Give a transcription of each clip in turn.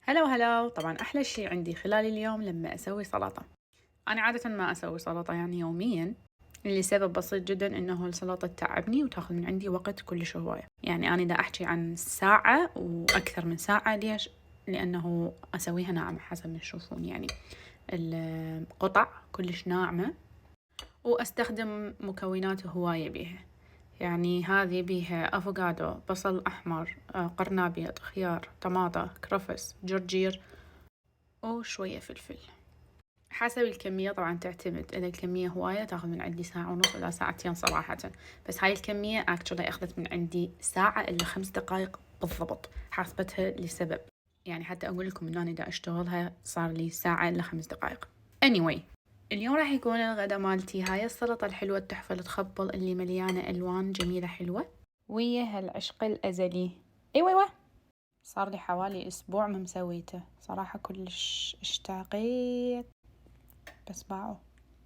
هلا وهلا. طبعا أحلى شيء عندي خلال اليوم لما أسوي سلطة. أنا عادة ما أسوي سلطة يعني يوميا، لسبب بسيط جدا إنه السلطة تتعبني وتاخذ من عندي وقت كلش هواية. يعني أنا دا أحكي عن ساعة وأكثر من ساعة. ليش؟ لأنه أسويها ناعمة حسب ما تشوفون، يعني القطع كلش ناعمة، وأستخدم مكونات هواية بيها. يعني هذه بيها أفوكادو، بصل أحمر، قرن أبيض، خيار، طماطة، كرفس، جرجير، وشوية فلفل. حسب الكمية طبعا تعتمد، إذا الكمية هواية تاخذ من عندي ساعة ونص إلى ساعتين صراحة. بس هاي الكمية actually أخذت من عندي ساعة إلا 5 دقايق بالضبط، حاسبتها لسبب. يعني حتى أقول لكم إن أنا دا أشتغلها صار لي ساعة إلا 5 دقايق. anyway، اليوم راح يكون الغدا مالتي هاي السلطة الحلوة التحفة التخبل اللي مليانة ألوان جميلة حلوة، ويا هالعشق الأزلي. أيوة صار لي حوالي أسبوع ما مسويته صراحة، كلش اشتاقيت بس باعه.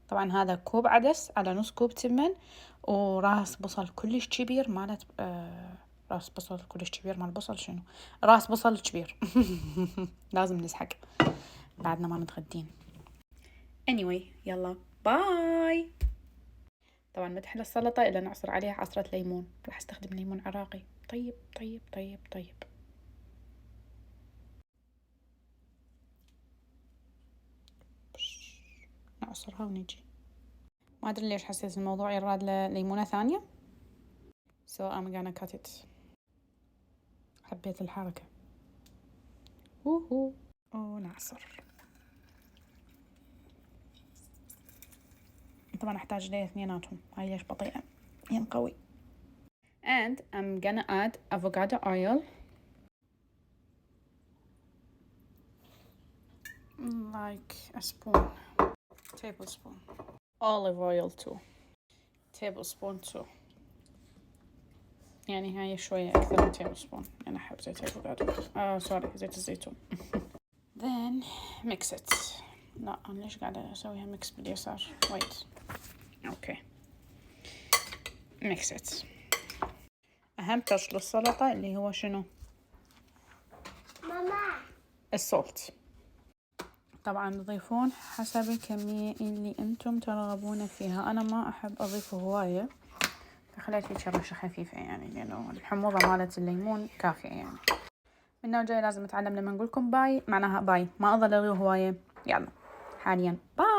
طبعا هذا كوب عدس على نص كوب تمن، وراس بصل كلش كبير مالت راس بصل كلش كبير مال بصل شنو، راس بصل كبير. لازم نسحق بعدنا ما نتغدين. anyway يلا باي. طبعا ما تحلى السلطة إلا نعصر عليها عصرة ليمون، راح استخدم ليمون عراقي. طيب طيب طيب طيب. نعصرها ونجي. ما أدري ليش حسيت الموضوع يراد له ليمونة ثانية، so I'm gonna cut it. حبيت الحركة. ونعصر. طبعا أحتاج ليه اثنيناتهم، هاي ليش بطيئة ين قوي. and I'm gonna add avocado oil like a spoon, tablespoon. olive oil too, tablespoon too. يعني هاي شوية أكثر من tablespoon، أنا أحب زيت الافوكادو، سوري زيت الزيتون. then mix it. لا أنا ليش قاعدة أسويها ميكس باليسار؟ wait okay mix it. أهم تاتش للسلطة اللي هو شنو؟ ماما السولت. طبعا تضيفون حسب الكمية اللي انتم ترغبون فيها. انا ما احب اضيفه هواية، فخليت هيك رشة خفيفة يعني، لانه الحموضة مالت الليمون كافية يعني. من الجاي لازم اتعلم لما نقولكم باي معناها باي، ما اظل الغي هواية. يلا حاليا باي.